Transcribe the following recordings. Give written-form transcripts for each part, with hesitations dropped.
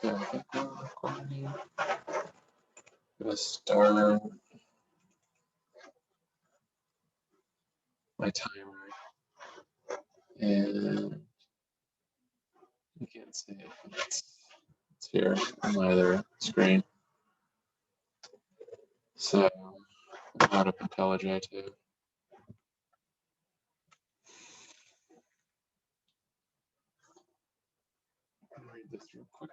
Okay, I think we're recording. I'm gonna start my timer, and you can't see it, but it's here on my other screen. So I'm out of IntelliJ too. I'll read this real quick.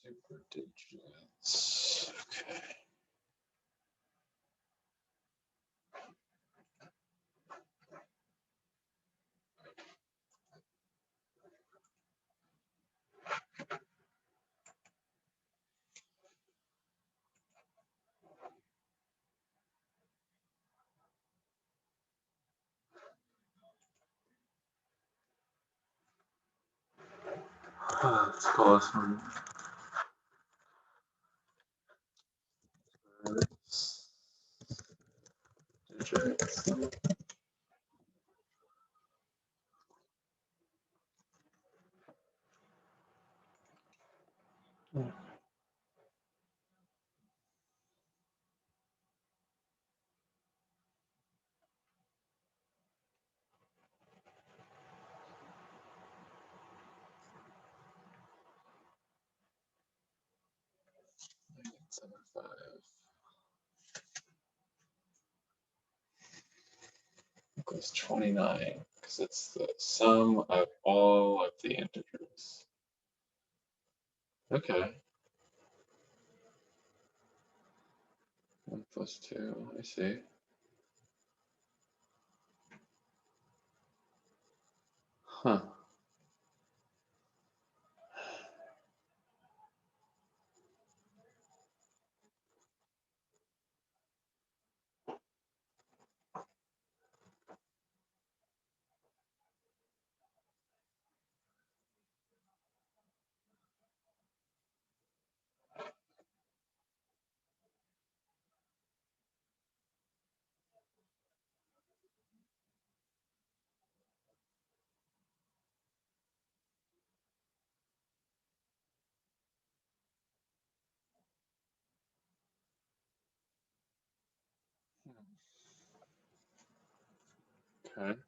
Super digits. Okay. Let's call this one digits. Yeah. Equals 29 because it's the sum of all of the integers. Okay. 1 plus 2, I see. Huh. Okay.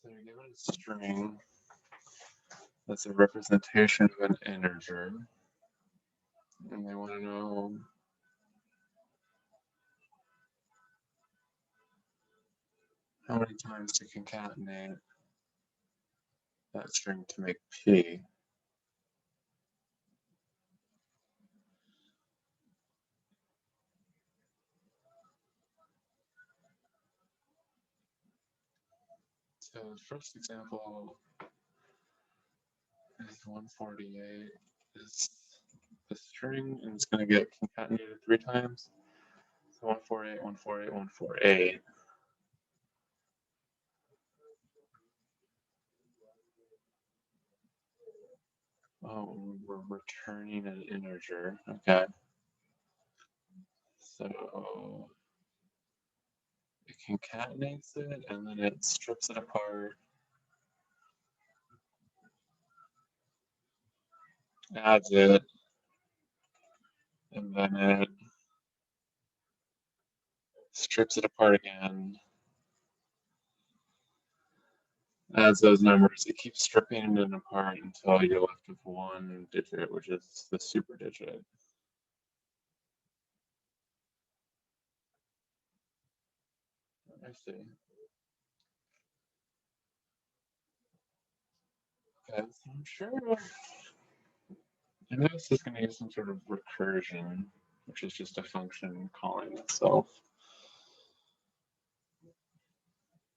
So you're given a string that's a representation of an integer, and they want to know how many times to concatenate that string to make p. So the first example is 148 is the string, and it's going to get concatenated 3 times. So 148, 148, 148. Oh, we're returning an integer. Okay. So it concatenates it, and then it strips it apart, adds it, and then it strips it apart again, adds those numbers. It keeps stripping it apart until you're left with one digit, which is the super digit. I see. Okay, so I'm sure. I know this is going to use some sort of recursion, which is just a function calling itself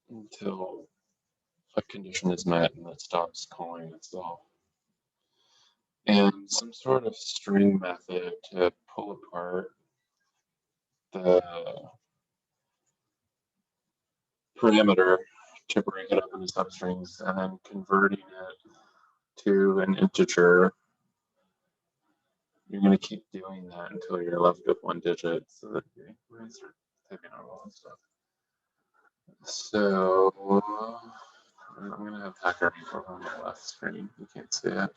until a condition is met and it stops calling itself. And some sort of string method to pull apart the parameter to break it up into substrings and then converting it to an integer. You're going to keep doing that until you're left with one digit. So that you're going to start typing out all this stuff. So I'm going to have hacker on the left screen. You can't see it.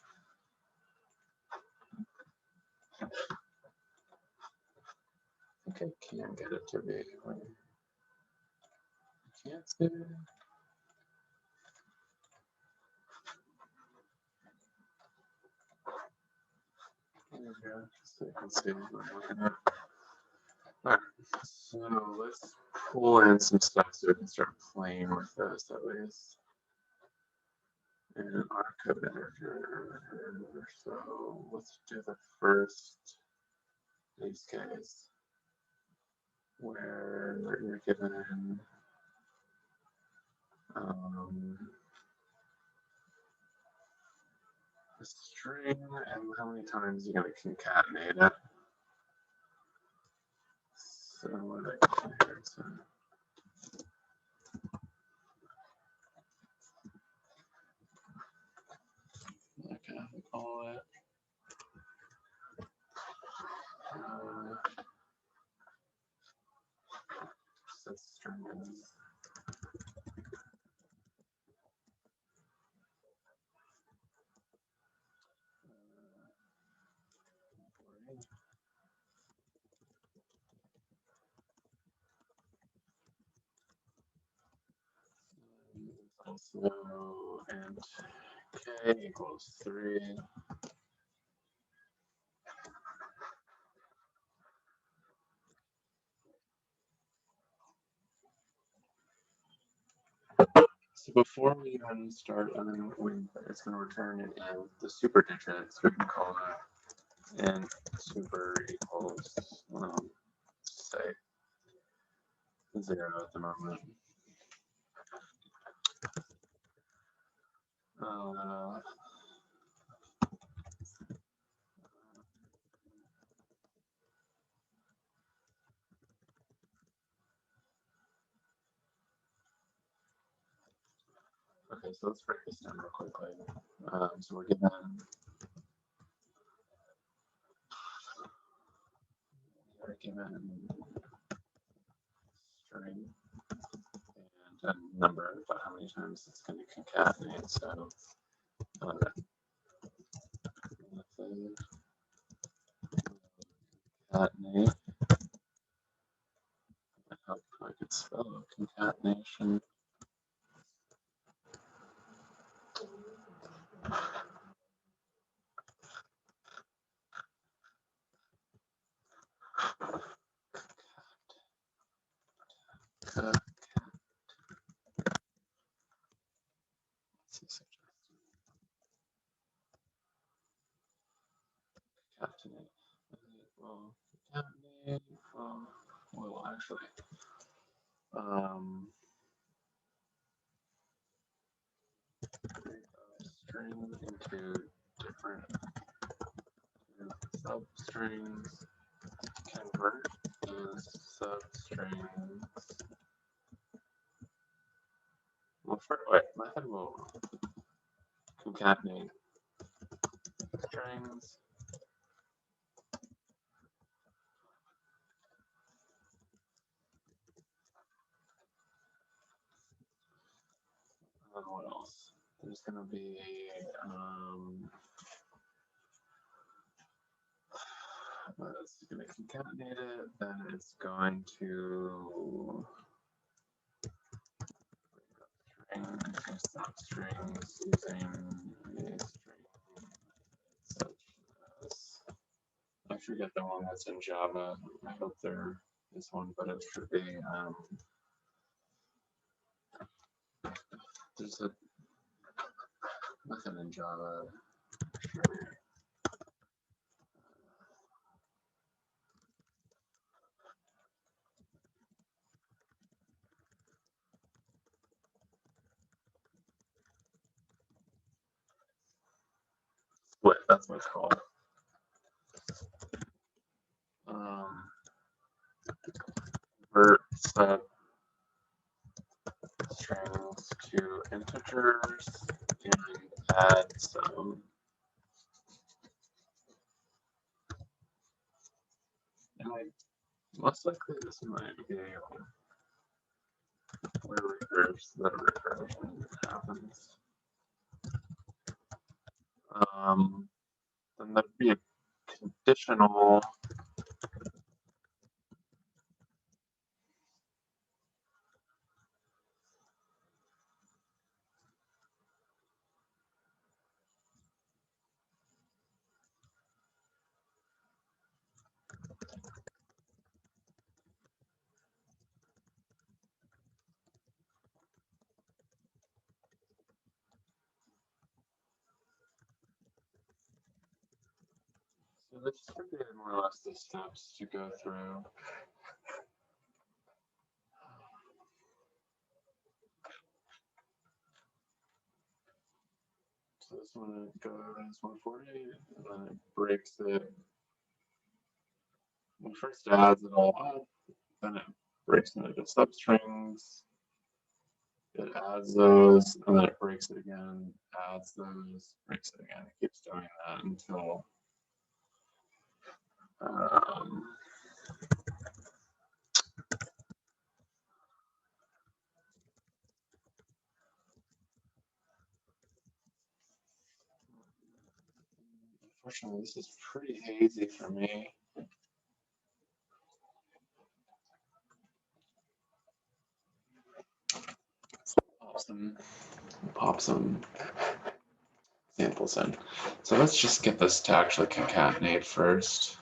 I think I can get it to be. I can't see it. There you go. So you can see what I'm looking at. All right. So let's pull in some stuff so we can start playing with this at least. And our code editor. So let's do the first use case where you're given a string and how many times you're going to concatenate it. So what did I call here? So, okay, we call it set strings. Also, and k equals 3. So before we even start, it's going to return it in the super digit, so we can call it and super equals, say, 0 at the moment. Okay, so let's break this down real quickly. So we're given string and a number about how many times it's going to concatenate. So concatenate. I hope I could spell concatenation. Concatenate. Well, actually, string into different substrings, convert those substrings. Well, wait, method will concatenate strings. What else? There's going to be it's going to concatenate it, then it's going to substrings using a string such as, I forget the one that's in Java. I hope there is one, but it should be. There's a nothing in Java. Split, that's what it's called. Convert set strings to integers and add some. And most likely this might be where the recursion happens. Then there'd be a conditional so this should be more or less the steps to go through. So this one goes 140 and then it breaks it. When it first adds it all up, then it breaks it into substrings. It adds those and then it breaks it again, adds those, breaks it again. It keeps doing that until unfortunately this is pretty hazy for me. Pop some samples in. So let's just get this to actually concatenate first.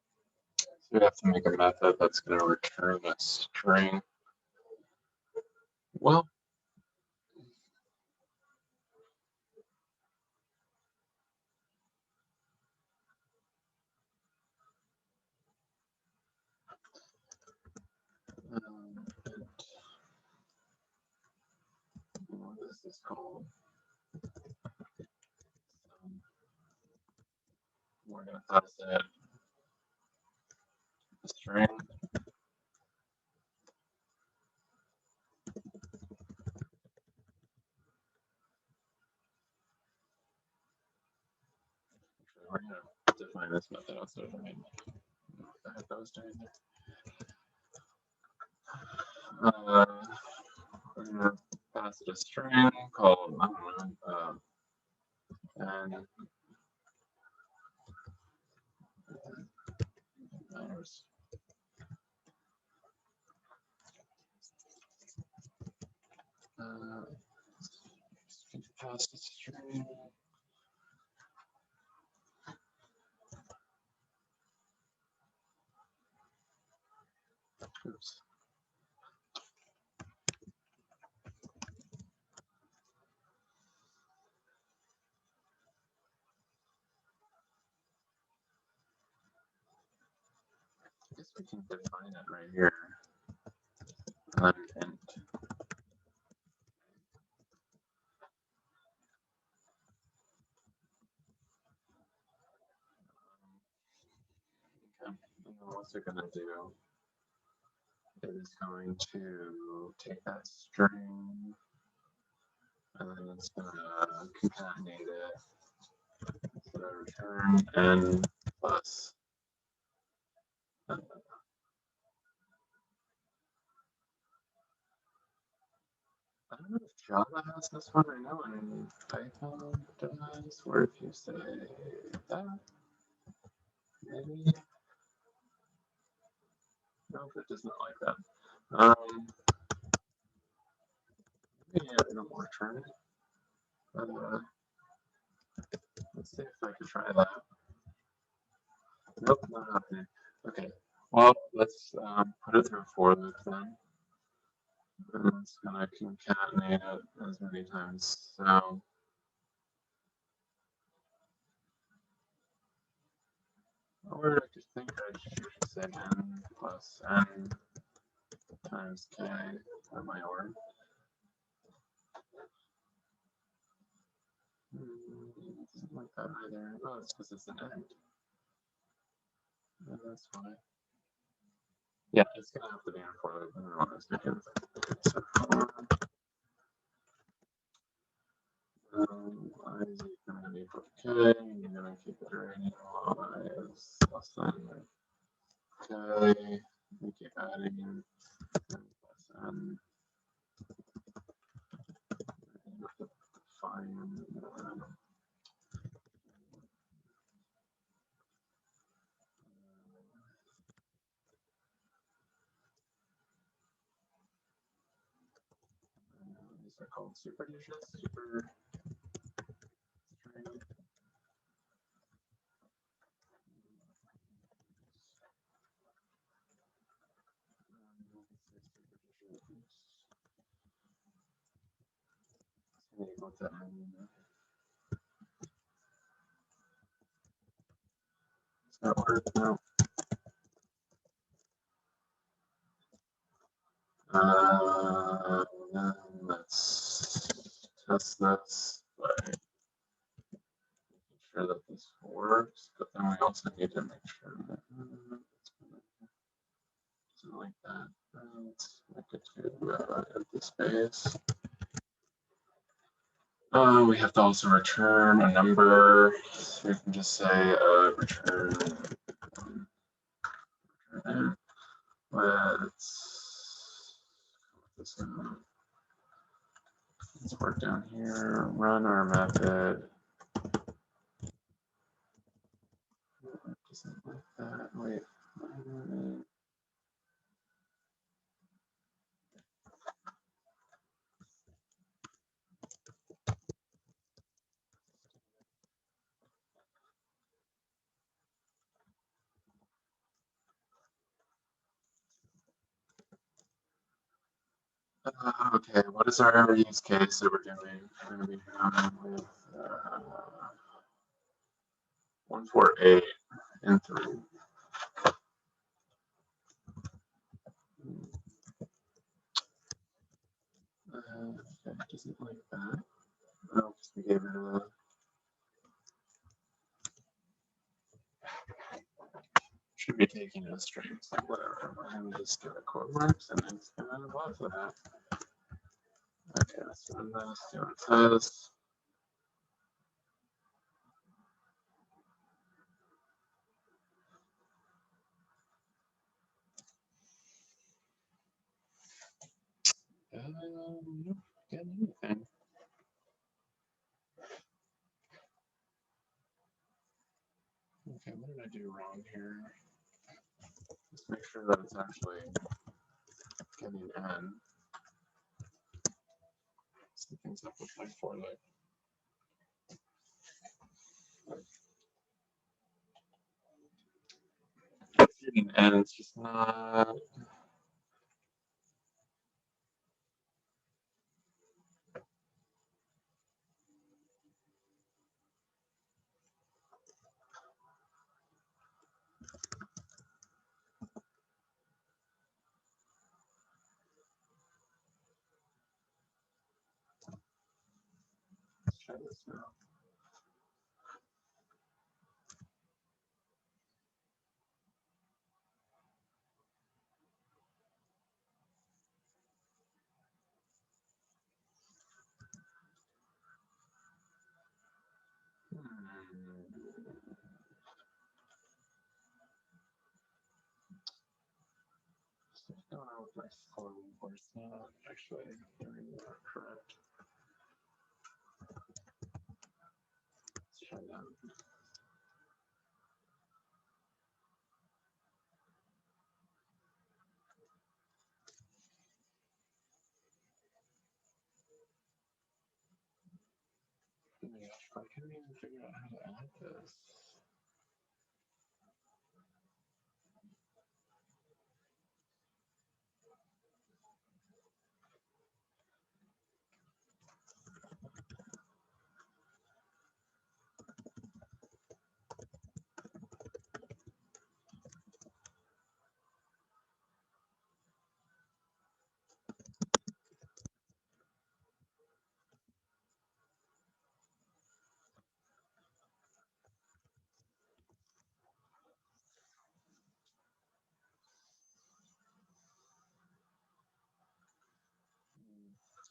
So we have to make a method that's going to return a string. Well, what is this called? We're going to pass it a string. We're going to define this method outside of the main method. What the heck I was doing there? We're going to pass it a string called, I don't know, and matters. Pass the string. Oops. I guess we can define it right here. Int. Okay. And then what's it going to do? It is going to take that string and then it's going to concatenate it. So return n plus Java has this one, I know, and Python does, or if you say that, maybe. No, it does not like that. Maybe I don't return it. Let's see if I can try that. Nope, not happening. Okay, well, let's put it through a for loop then. And it's gonna concatenate it as many times. So or I just think I should say n plus n times k at my org. Doesn't like that either. Oh, it's because it's an end. And that's why. Yeah, it's gonna have to be on for loop. I don't know what I was thinking. So for I is gonna be equal to k, and you're gonna keep iterating y is less than k. We keep adding n plus n. Define these are called super digits, super string. Equal to n. Does that work? No. Then let's test this by making sure that this works, but then we also need to make sure that it's like that. Let's make it to empty space. We have to also return a number. So we can just say return. Let's work down here, run our method. Doesn't like that. Wait. Okay, what is our use case that we're doing? We're going to be doing with 148 and 3. Okay, doesn't like that. Oh, because we gave it a. Should be taking a string. It's like whatever. We're going to just give it quote marks and it's going to love that. Okay, let's run this, see what it says. Nope, getting anything. Okay, what did I do wrong here? Let's make sure that it's actually getting n. Something's up with my for loop. It's getting n, it's just not. Let's try this now. What's going on with my phone? It's not actually doing that correct. try that. Oh my gosh, I can't even figure out how to add this.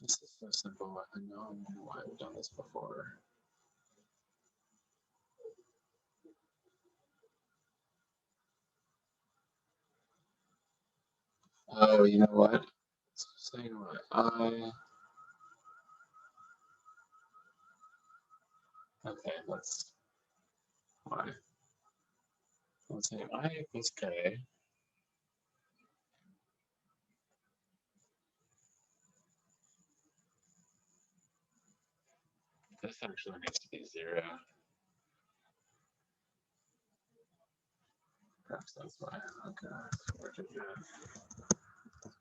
This is so simple. I know I've done this before. Oh, you know what? Saying what? Okay, that's why. Let's say I equals K. This actually needs to be 0. Perhaps that's why. Okay, where did you Let's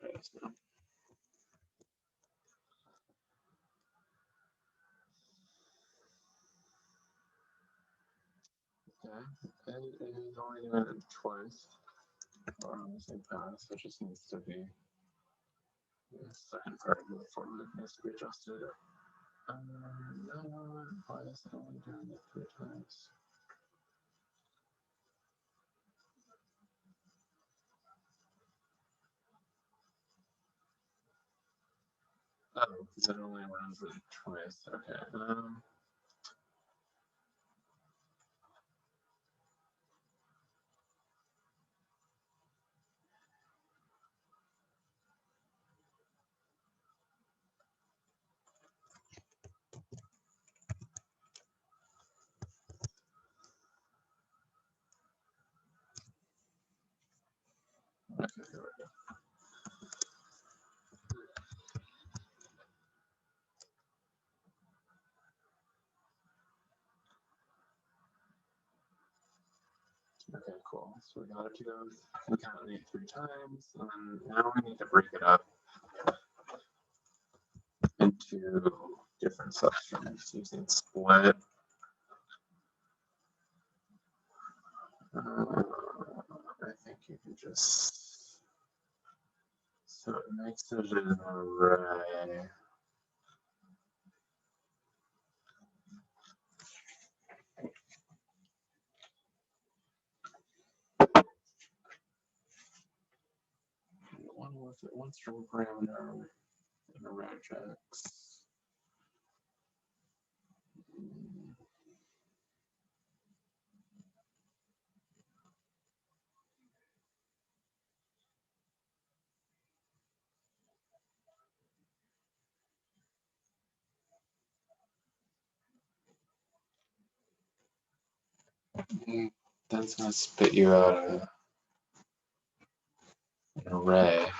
try this now. Okay, it is only doing it twice. Or on the same path, so it just needs to be the second part of the for loop needs to be adjusted. No, why is it only doing it 3 times? Oh, because it only runs it twice. Okay. Okay, here we go. Okay, cool. So we got it to go. We counted it 3 times, and now we need to break it up into different substrings using split. I think you can just, so it makes it an array. One string parameter and a regex. That's going to spit you out an array.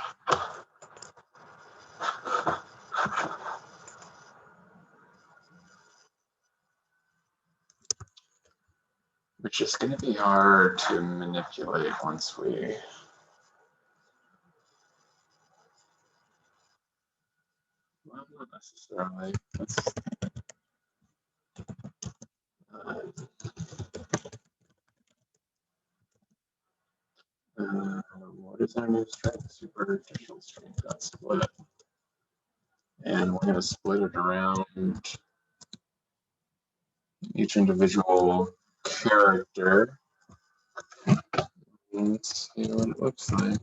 Which is going to be hard to manipulate once we. Well, not necessarily. What is our new string? Super digital string got split. And we're going to split it around each individual character. Let's see what it looks like.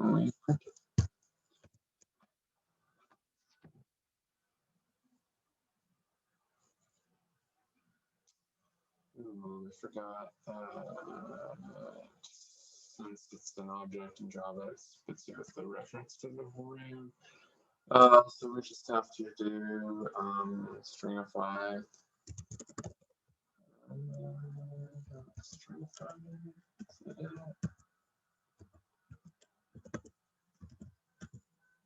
Oh, I forgot that. since it's an object in Java, it spits out the reference to the volume. So we just have to do stringify. Stringify.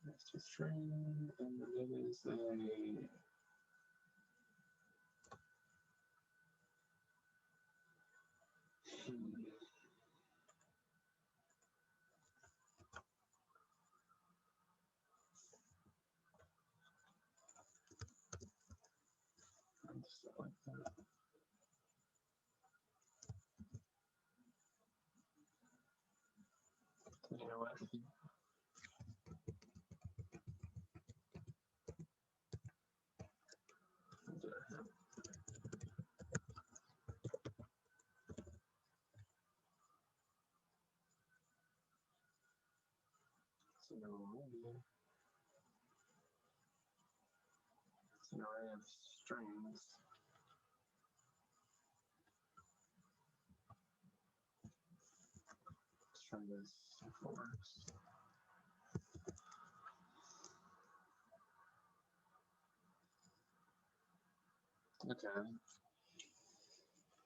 Next to string, and then it is a like that. You know what? It's an array of strings. Let's try this if it works. Okay.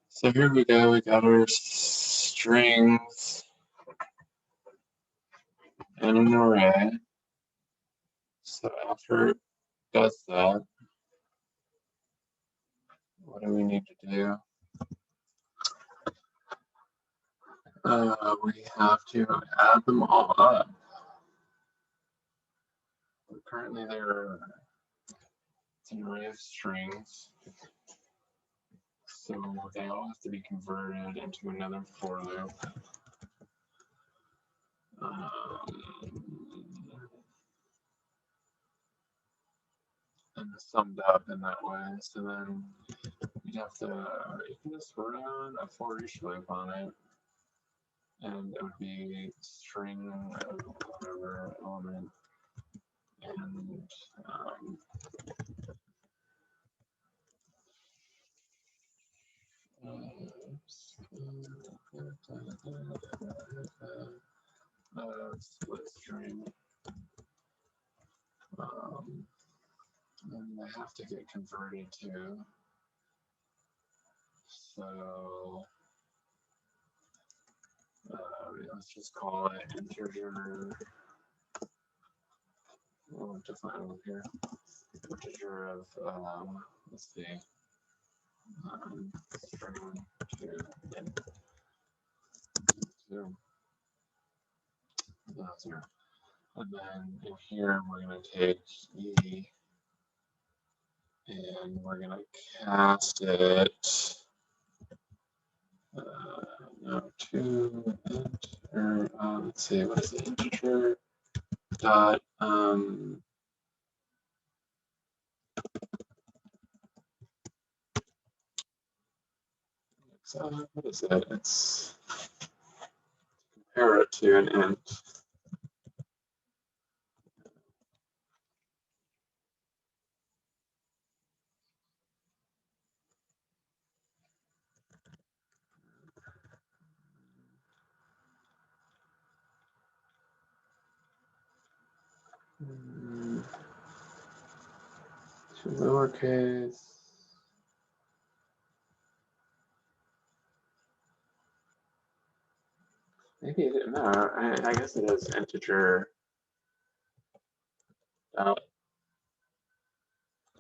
So here we go. We got our strings and an array. So after it does that, what do we need to do? We have to add them all up. Currently, it's an array of strings, so they all have to be converted into another for loop. And summed up in that way. So then you can just run a for each loop on it, and it would be string of whatever element, and split string, and they have to get converted to. So let's just call it integer. We'll define over here. Integer of let's see, string to int 0. And then in here we're going to take e and we're going to cast it to int, or let's see, what is it? Integer dot what is it? It's compare it to an int. To lowercase. Maybe it didn't know. I guess it is integer.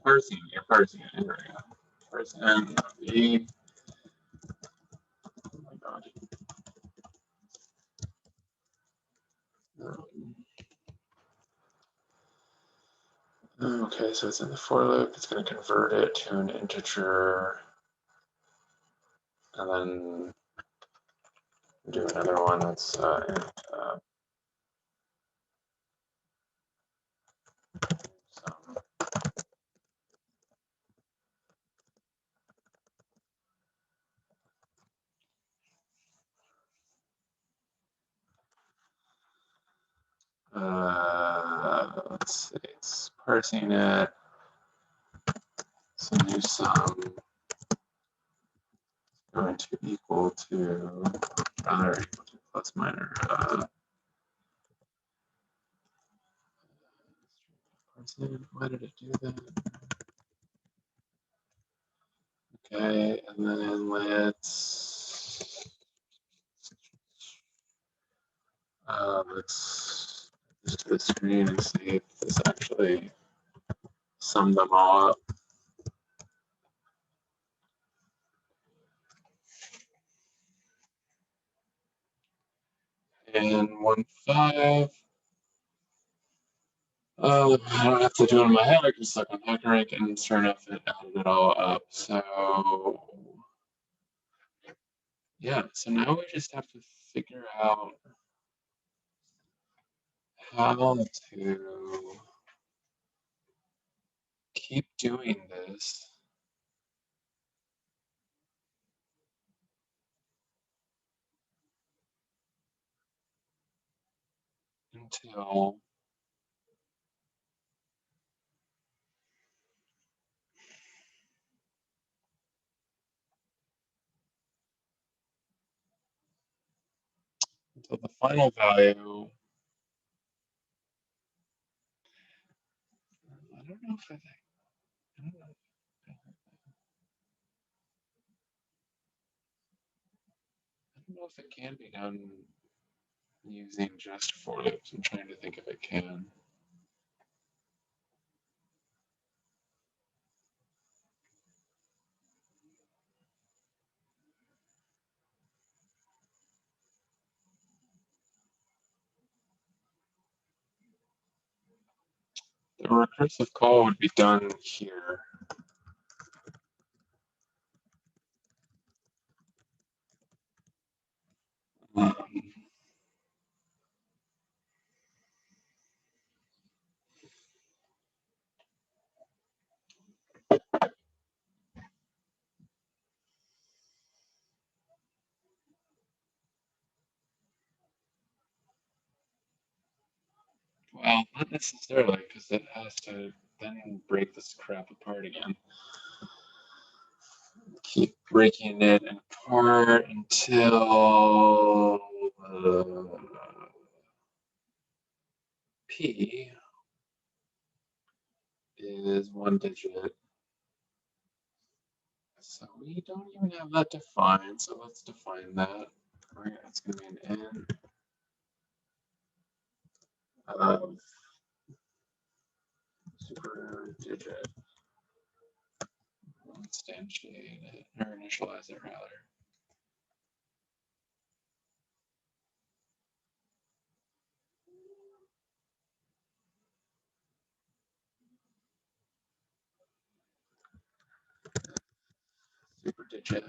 Parsing. You're parsing it. There we go. Parsing e. Oh my god. Okay, so it's in the for loop. It's going to convert it to an integer, and then do another one that's int. Let's see, it's parsing it. So new sum going to equal to, rather equal to plus minor. Why did it do that? Okay, and then let's just to the screen and see if this actually summed them all up. And 1.5. I don't have to do it in my head. I can click on HackerRank, and sure enough, it added it all up. So yeah, so now we just have to figure out how to keep doing this until the final value. I don't know if I don't know. I don't know if it can be done using just for loops. I'm trying to think if it can. The recursive call would be done here. Well, not necessarily, because it has to then break this crap apart again. Keep breaking it apart until P is 1 digit. So we don't even have that defined, so let's define that. Right, it's going to be an N of super digit. Instantiate it, or initialize it rather. Super digit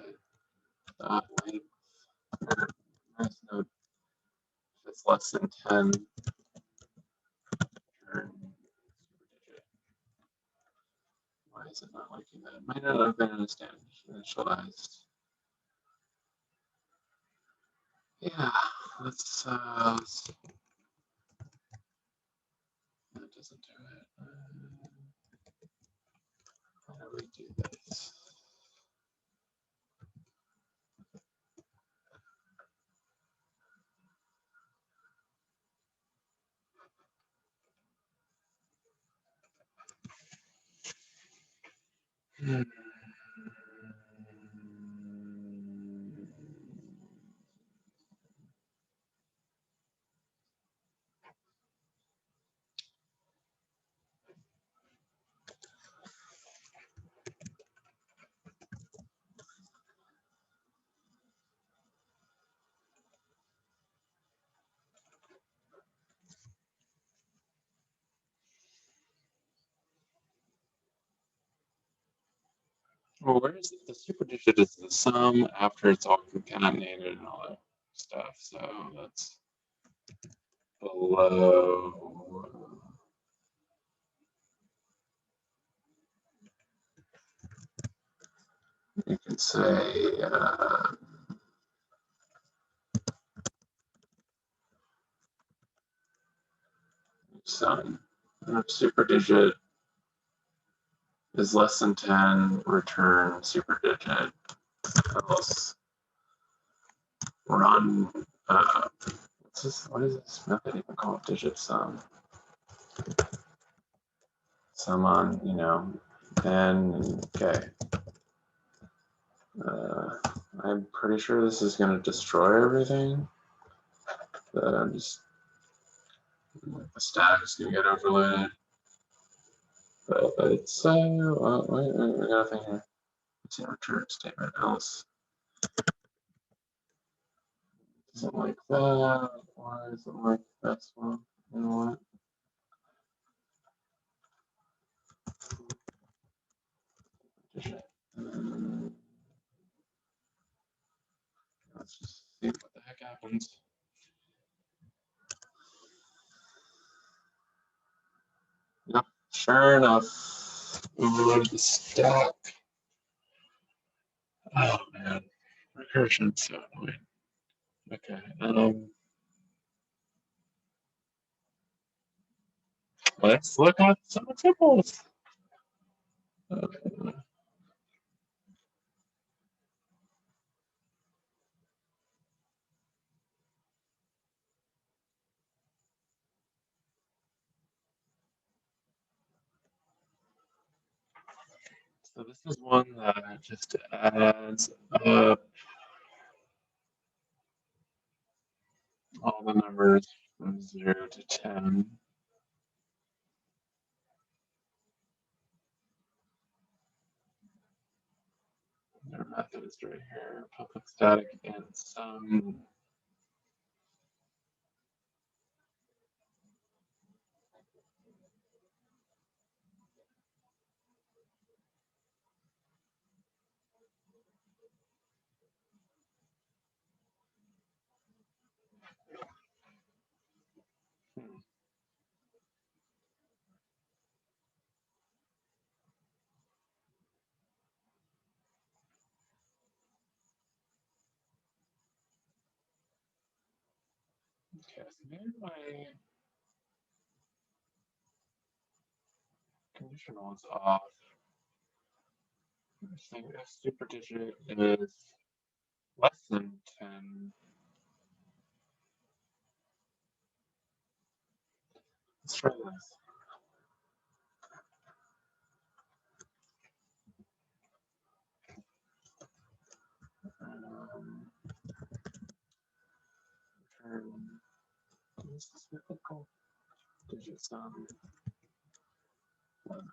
length. Nice note. If it's less than 10, return super digit. Why is it not liking that? Might not have been initialized. Yeah, let's that doesn't do it. How do we do this? Well, where is it? The super digit is the sum after it's all concatenated and all that stuff. So that's below. You could say sum of super digit is less than 10, return super digit. Else run What is this method even called? Digit sum. Sum on, you know, n, okay. I'm pretty sure this is going to destroy everything. But I'm just, the stack is going to get overloaded. But it's, well, we got a thing here. It's a return statement else. Doesn't like that. Why is it like this one? You know what? Let's just see what the heck happens. Yep, sure enough, overloaded the stack. Oh man, recursion's so annoying. Okay, let's look at some examples. Okay. So this is one that just adds up all the numbers from 0 to 10. Their method is right here, public static and sum. Okay, so maybe my conditional is off. I'm saying if super digit is less than 10, let's try this. Return, what is this method called? Digit sum. Okay.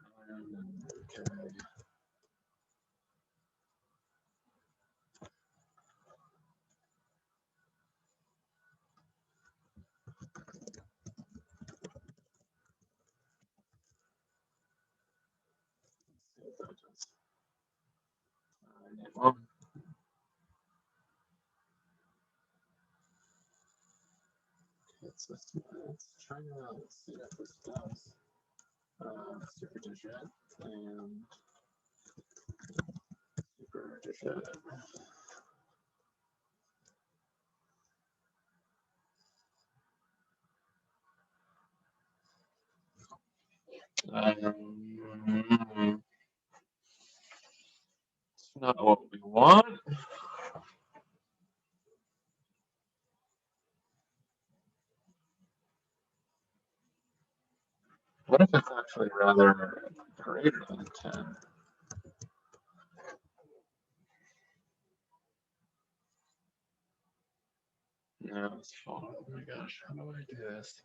Well, let's try to see if this does. Super digit and super digit. It's not what we want. What if it's actually rather greater than 10? No, it's falling. Oh my gosh, how do I do this?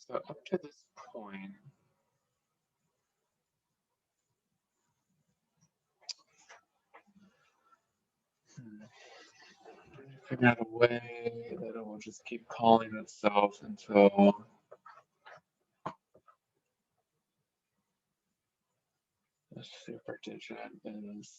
So up to this point, figure out a way that it will just keep calling itself until The super digit is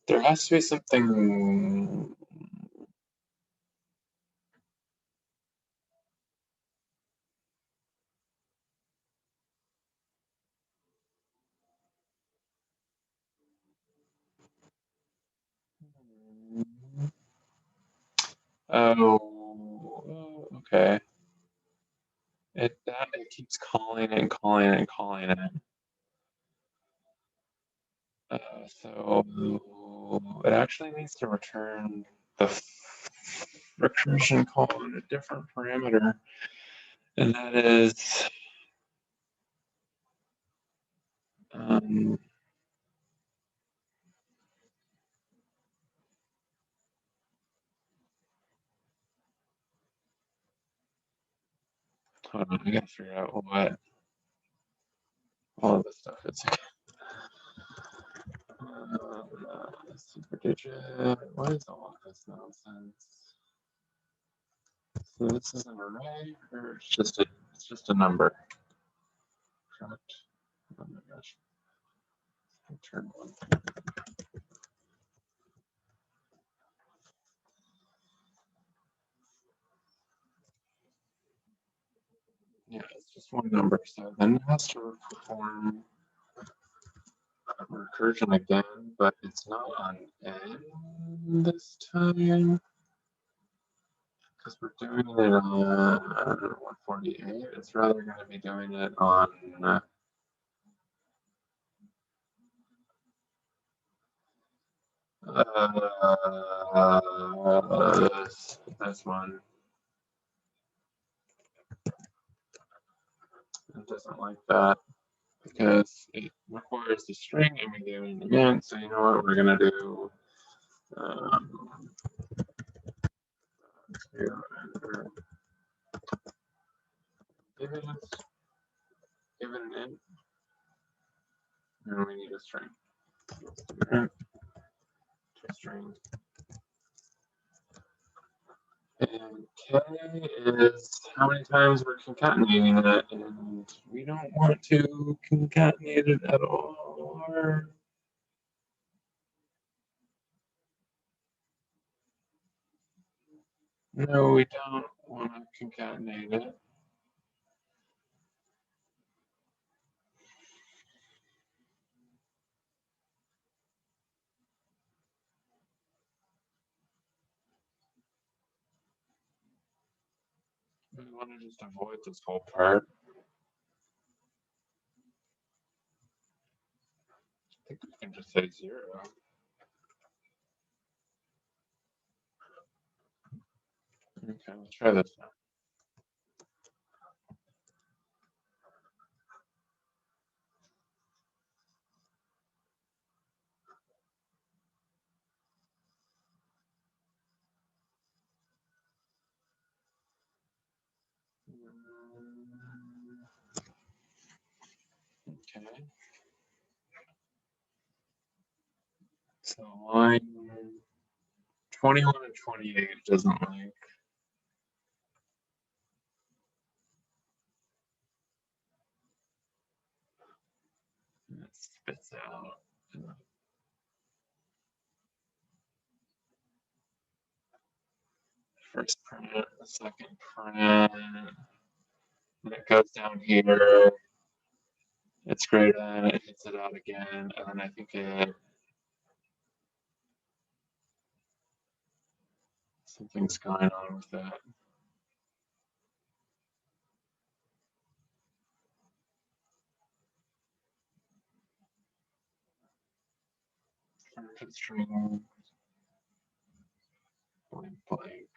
there has to be something. Oh, okay. It keeps calling and calling and calling it. So it actually needs to return the recursion call on a different parameter, and that is hold on, I gotta figure out what all of this stuff is. Super digit. What is all of this nonsense? So this is an array, or it's just a number. Correct. Oh my gosh. Return one. Yeah, it's just one number. So then it has to perform recursion again, but it's not on n this time because we're doing it on 148. It's rather going to be doing it on this one. It doesn't like that because it requires the string and we do it again. So you know what we're going to do? Give it an int, and we need a string. String. And K is how many times we're concatenating it, and we don't want to concatenate it at all. No, we don't want to concatenate it. We want to just avoid this whole part. I think we can just say 0. Okay, let's try this now. Okay. So line 21 and 28 doesn't like. It spits out. First print, the second print, and it goes down here. It's greater than, it hits it out again, and then I think something's going on with that. for the string blank blank.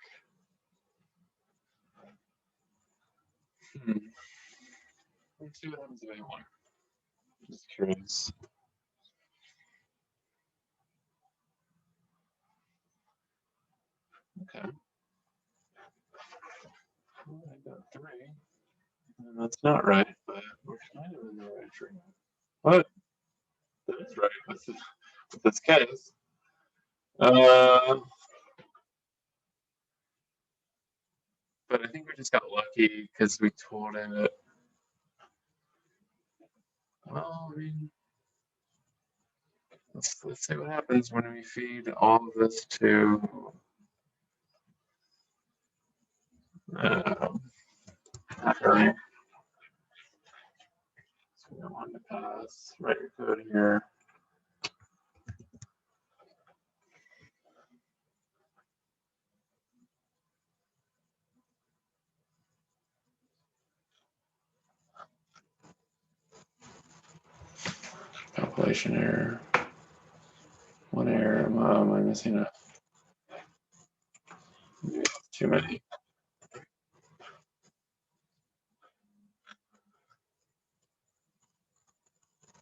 Let's see what happens if I want. Just curious. Okay. Well, I got 3. And that's not right, but we're kind of in the right tree. What? That is right. With this case. But I think we just got lucky because we told it. Well, I mean, let's see what happens when we feed all of this to Harry. So we want to pass, write your code here. Compilation error. One error. Am I missing a? Too many.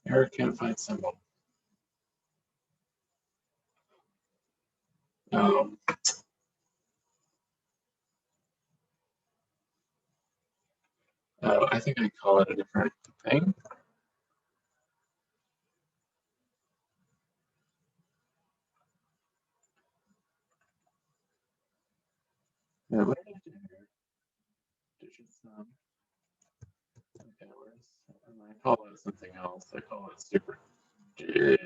Error can't find symbol. Oh, I think I call it a different thing. Yeah, what did I do here? DigitSum. Okay, I call it something else. I call it super. Yeah.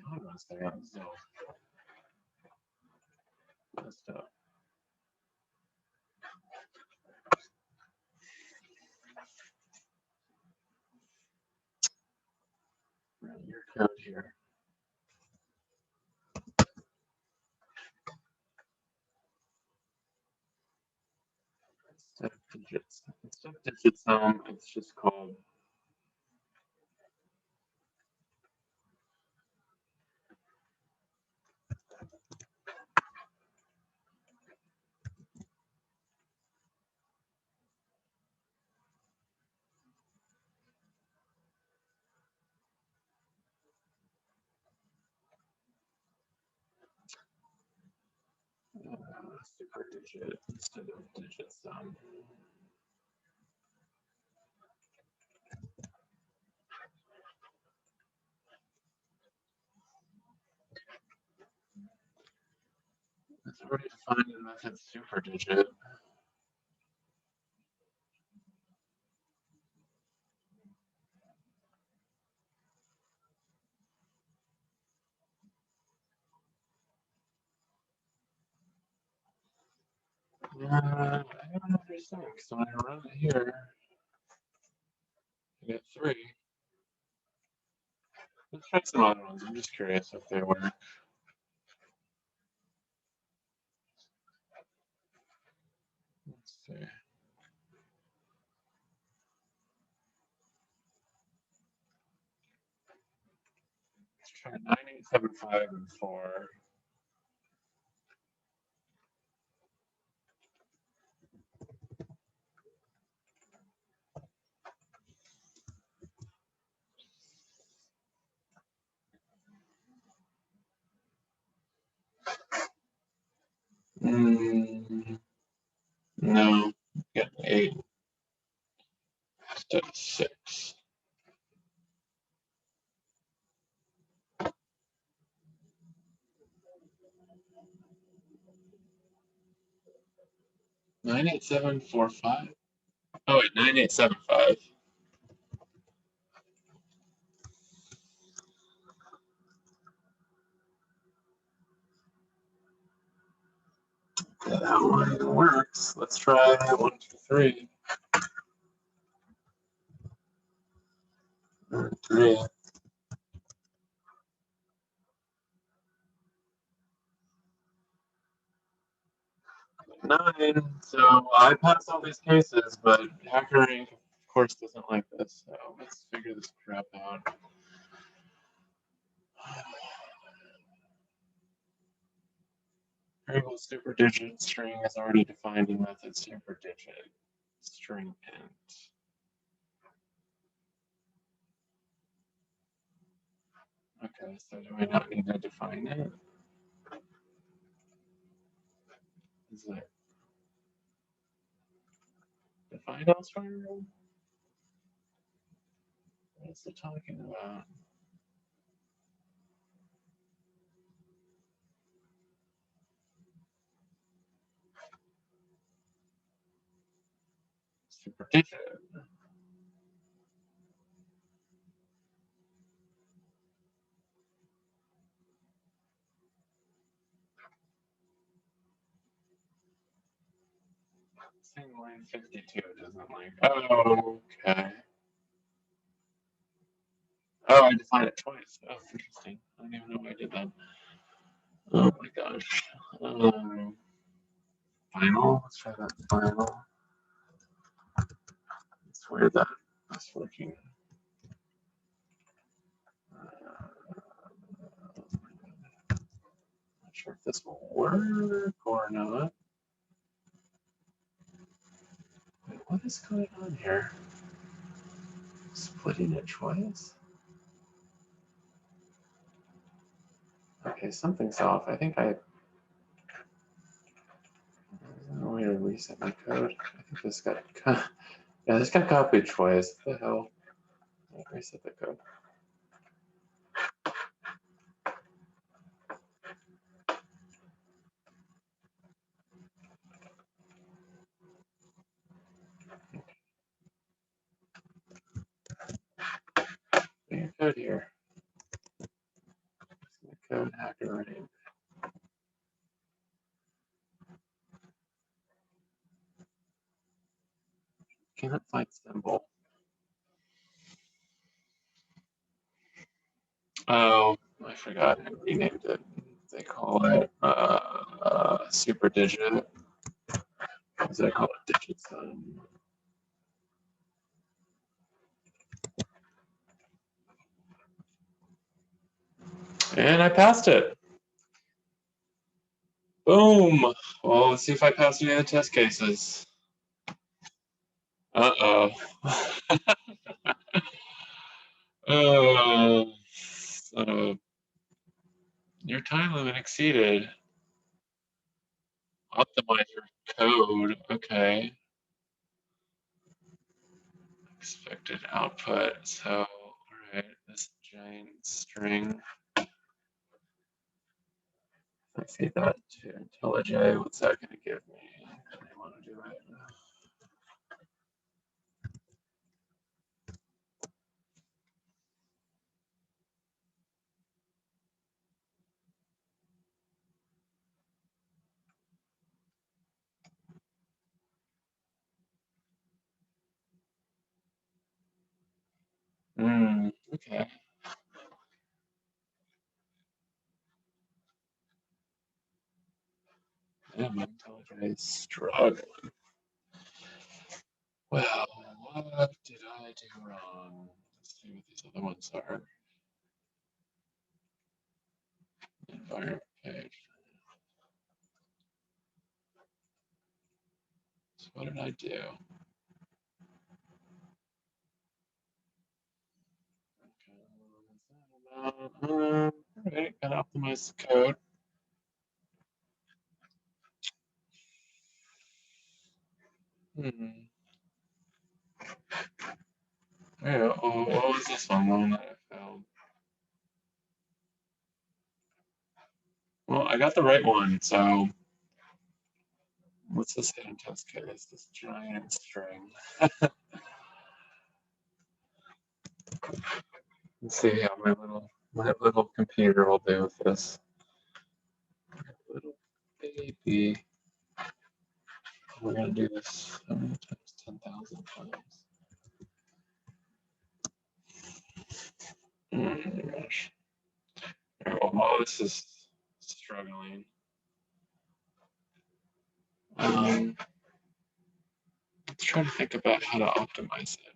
Hold on a second. So messed up. Run your code here. Instead of DigitSum, it's just called super digit instead of DigitSum. It's already defined the method super digit. I don't understand because when I run it here, I get 3. Let's try some other ones. I'm just curious if they work. Let's see. Let's try 9875 and 4. No, get 8 instead of 6. Nine eight seven four five. Oh wait, 9875. Yeah, that one works. Let's try 1, 2, 3. 3. 9. So I pass all these cases, but HackerRank, of course, doesn't like this. So let's figure this crap out. Variable superdigit string is already defined in method superdigit string int. Okay, so do I not need to define it? Is it defined elsewhere? What is it talking about? Superdigit. Saying line 52 doesn't like. Oh, okay. Oh, I defined it twice. Oh, interesting. I don't even know why I did that. Oh my gosh. Final. Let's try that final. It's weird that that's working. Not sure if this will work or not. Wait, what is going on here? Splitting it twice? Okay, something's off. I think I. There's no way to reset my code. I think this got. Yeah, this got copied twice. What the hell? Reset the code. Your code here. Code hacker running. Cannot find symbol. Oh, I forgot. I renamed it. They call it superdigit. What does they call it? DigitSum. And I passed it. Boom. Well, let's see if I pass any of the test cases. Uh-oh. Oh, your time limit exceeded. Optimize your code. Okay. Expected output. So, all right, this giant string. I feed that to IntelliJ. What's that going to give me? I want to do it. Okay. Yeah, my IntelliJ is struggling. Well, what did I do wrong? Let's see what these other ones are. Environment page. So what did I do? All right, gotta optimize the code. Yeah, oh, what was this one that I found? Well, I got the right one, so what's this hidden test case? This giant string. Let's see how my little computer will do with this. Little baby. We're gonna do this how many times? 10,000 times. Oh my gosh. Oh, this is struggling. Let's try to think about how to optimize it.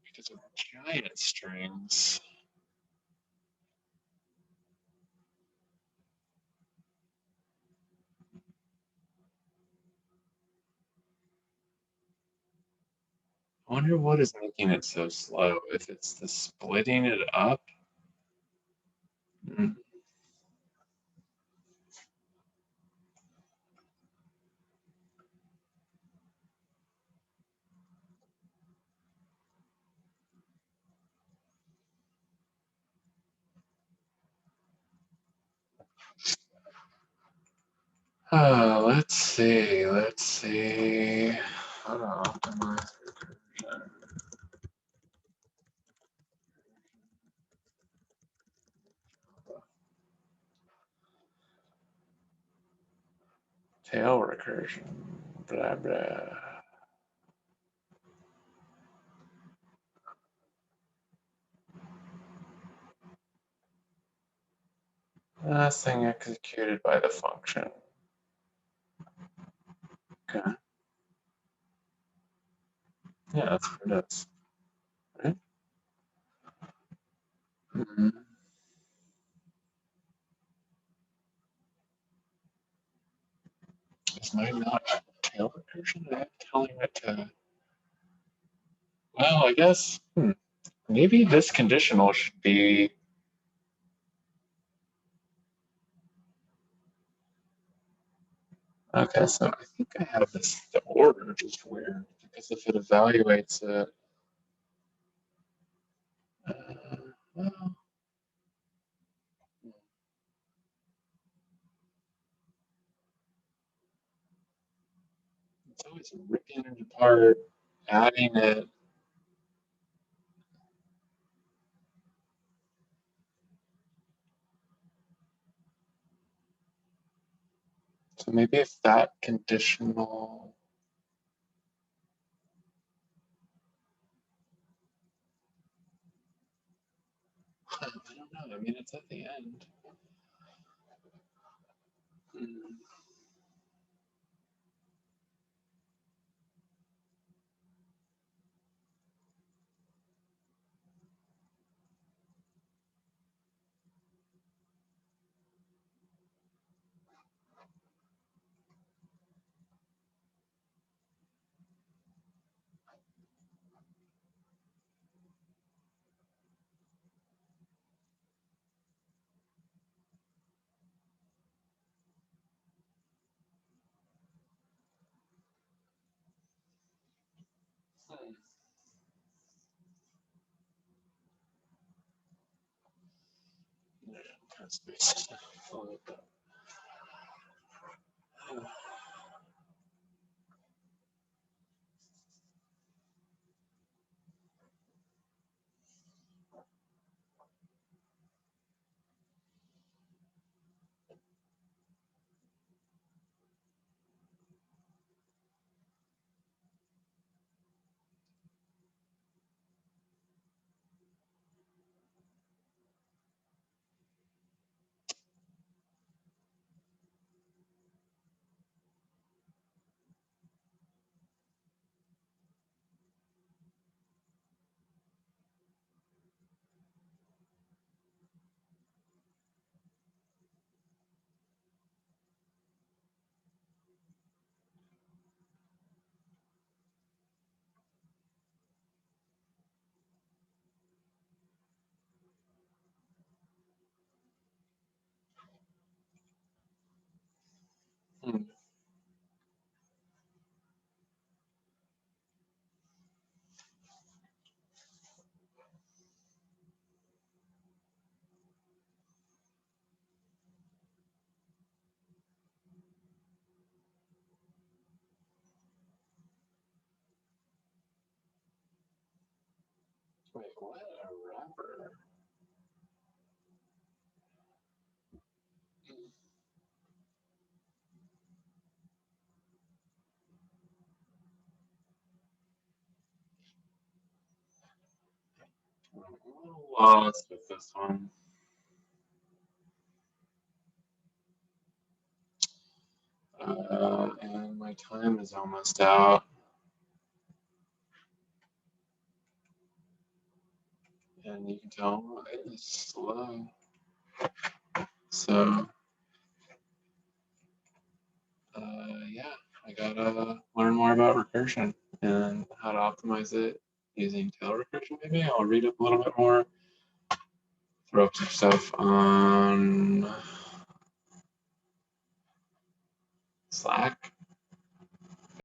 Because with giant strings, I wonder what is making it so slow. If it's the splitting it up. Mm. Let's see. Let's see. How to optimize recursion. Tail recursion. Blah blah. Last thing executed by the function. Okay. Yeah, that's what it is. Right? Mm-hmm. Is mine not tail recursion? I'm telling it to. Well, I guess maybe this conditional should be. Okay, so I think I have this the order just weird because if it evaluates it, well, it's always ripping it apart, adding it. So maybe if that conditional. I don't know. I mean, it's at the end. Hmm. Yeah, kind of space. Hmm. Wait, what? A wrapper? little lost with this one. And my time is almost out. And you can tell it's slow. So, yeah, I gotta learn more about recursion and how to optimize it using tail recursion. Maybe I'll read up a little bit more, throw up some stuff on Slack